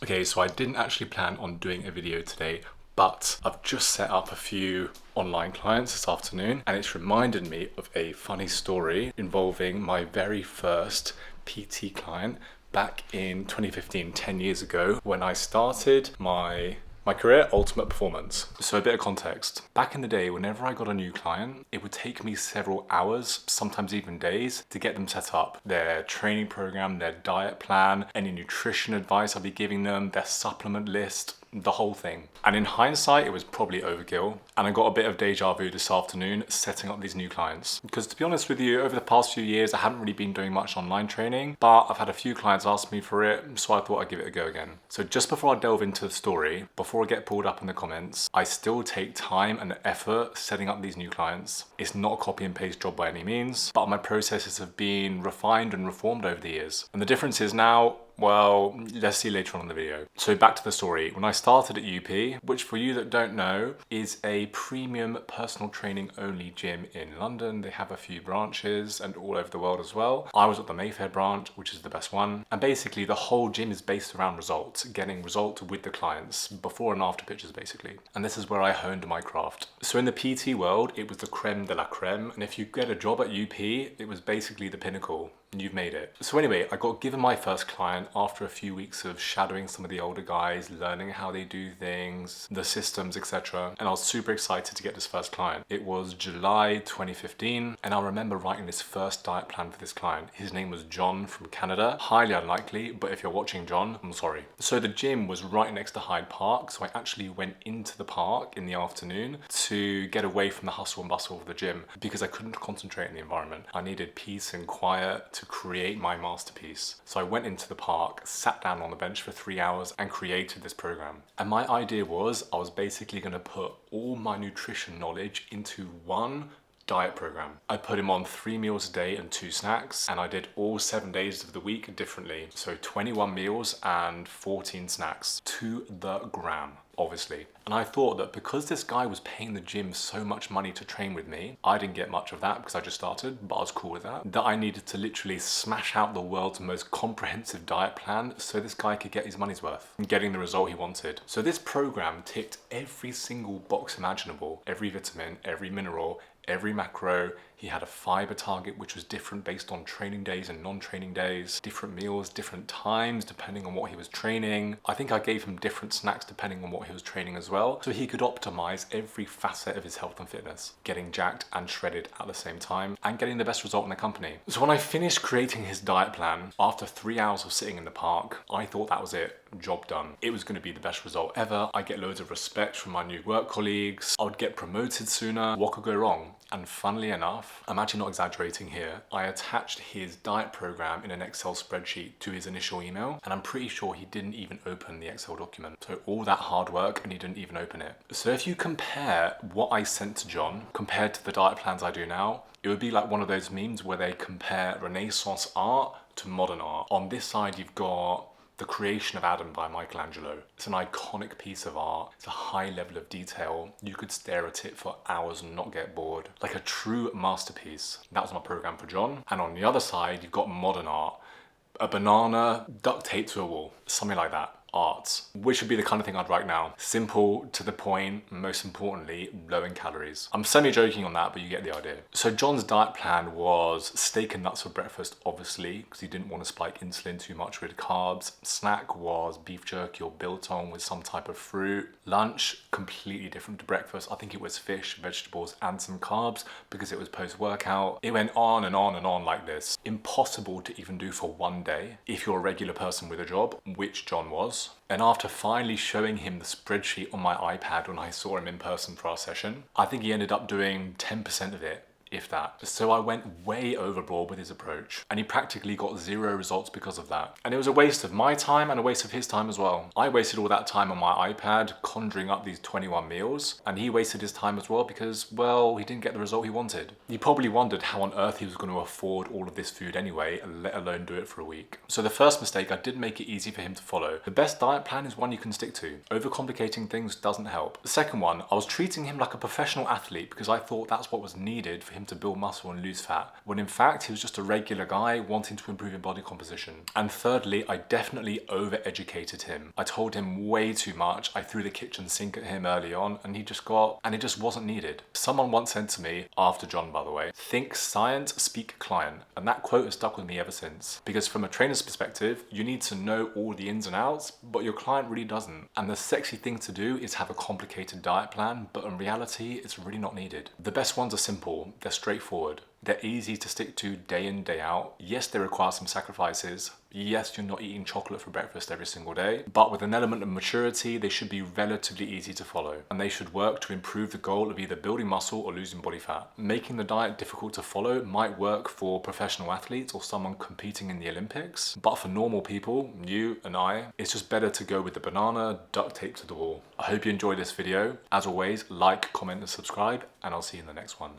Okay, so I didn't actually plan on doing a video today, but I've just set up a few online clients this afternoon, and it's reminded me of a funny story involving my very first PT client back in 2015, 10 years ago, when I started my career, Ultimate Performance. So a bit of context. Back in the day, whenever I got a new client, it would take me several hours, sometimes even days, to get them set up. Their training program, their diet plan, any nutrition advice I'd be giving them, their supplement list, the whole thing. And in hindsight, it was probably overkill. And I got a bit of deja vu this afternoon setting up these new clients. Because to be honest with you, over the past few years, I haven't really been doing much online training, but I've had a few clients ask me for it, so I thought I'd give it a go again. So just before I delve into the story, before I get pulled up in the comments, I still take time and effort setting up these new clients. It's not a copy and paste job by any means, but my processes have been refined and reformed over the years. And the difference is now, well, let's see later on in the video. So back to the story. When I started at UP, which for you that don't know, is a premium personal training only gym in London. They have a few branches and all over the world as well. I was at the Mayfair branch, which is the best one. And basically the whole gym is based around results, getting results with the clients, before and after pictures basically. And this is where I honed my craft. So in the PT world, it was the creme de la creme. And if you get a job at UP, it was basically the pinnacle. You've made it. So anyway, I got given my first client after a few weeks of shadowing some of the older guys, learning how they do things, the systems, etc. And I was super excited to get this first client. It was July 2015, and I remember writing this first diet plan for this client. His name was John from Canada. Highly unlikely, but if you're watching John, I'm sorry. So the gym was right next to Hyde Park, so I actually went into the park in the afternoon to get away from the hustle and bustle of the gym because I couldn't concentrate in the environment. I needed peace and quiet to create my masterpiece. So I went into the park, sat down on the bench for 3 hours and created this program. And my idea was I was basically going to put all my nutrition knowledge into one diet program. I put him on 3 meals a day and 2 snacks, and I did all 7 days of the week differently. So 21 meals and 14 snacks to the gram, obviously. And I thought that because this guy was paying the gym so much money to train with me, I didn't get much of that because I just started, but I was cool with that I needed to literally smash out the world's most comprehensive diet plan so this guy could get his money's worth and getting the result he wanted. So this program ticked every single box imaginable, every vitamin, every mineral, every macro. He had a fiber target which was different based on training days and non-training days, different meals, different times depending on what he was training. I think I gave him different snacks depending on what he was training as well, so he could optimize every facet of his health and fitness, getting jacked and shredded at the same time and getting the best result in the company. So when I finished creating his diet plan, after 3 hours of sitting in the park, I thought that was it, job done. It was going to be the best result ever. I get loads of respect from my new work colleagues. I would get promoted sooner. What could go wrong? And funnily enough, I'm actually not exaggerating here, I attached his diet program in an Excel spreadsheet to his initial email, and I'm pretty sure he didn't even open the Excel document. So all that hard work and he didn't even open it. So if you compare what I sent to John compared to the diet plans I do now, it would be like one of those memes where they compare Renaissance art to modern art. On this side, you've got The Creation of Adam by Michelangelo. It's an iconic piece of art. It's a high level of detail. You could stare at it for hours and not get bored. Like a true masterpiece. That was my program for John. And on the other side, you've got modern art. A banana duct taped to a wall. Something like that. Art, which would be the kind of thing I'd write now. Simple, to the point, most importantly, low in calories. I'm semi-joking on that, but you get the idea. So John's diet plan was steak and nuts for breakfast, obviously, because he didn't want to spike insulin too much with carbs. Snack was beef jerky or biltong with some type of fruit. Lunch, completely different to breakfast. I think it was fish, vegetables, and some carbs because it was post-workout. It went on and on and on like this. Impossible to even do for one day if you're a regular person with a job, which John was. And after finally showing him the spreadsheet on my iPad when I saw him in person for our session, I think he ended up doing 10% of it, if that. So I went way overboard with his approach, and he practically got 0 results because of that. And it was a waste of my time and a waste of his time as well. I wasted all that time on my iPad conjuring up these 21 meals, and he wasted his time as well because, well, he didn't get the result he wanted. He probably wondered how on earth he was going to afford all of this food anyway, let alone do it for a week. So the first mistake, I did make it easy for him to follow. The best diet plan is one you can stick to. Overcomplicating things doesn't help. The second one, I was treating him like a professional athlete because I thought that's what was needed for him him to build muscle and lose fat, when in fact he was just a regular guy wanting to improve in body composition. And thirdly, I definitely over-educated him. I told him way too much. I threw the kitchen sink at him early on and it just wasn't needed. Someone once said to me, after John by the way, think science, speak client. And that quote has stuck with me ever since. Because from a trainer's perspective, you need to know all the ins and outs, but your client really doesn't. And the sexy thing to do is have a complicated diet plan, but in reality, it's really not needed. The best ones are simple, they're straightforward. They're easy to stick to day in, day out. Yes, they require some sacrifices. Yes, you're not eating chocolate for breakfast every single day, but with an element of maturity, they should be relatively easy to follow. And they should work to improve the goal of either building muscle or losing body fat. Making the diet difficult to follow might work for professional athletes or someone competing in the Olympics, but for normal people, you and I, it's just better to go with the banana duct tape to the wall. I hope you enjoyed this video. As always, like, comment and subscribe, and I'll see you in the next one.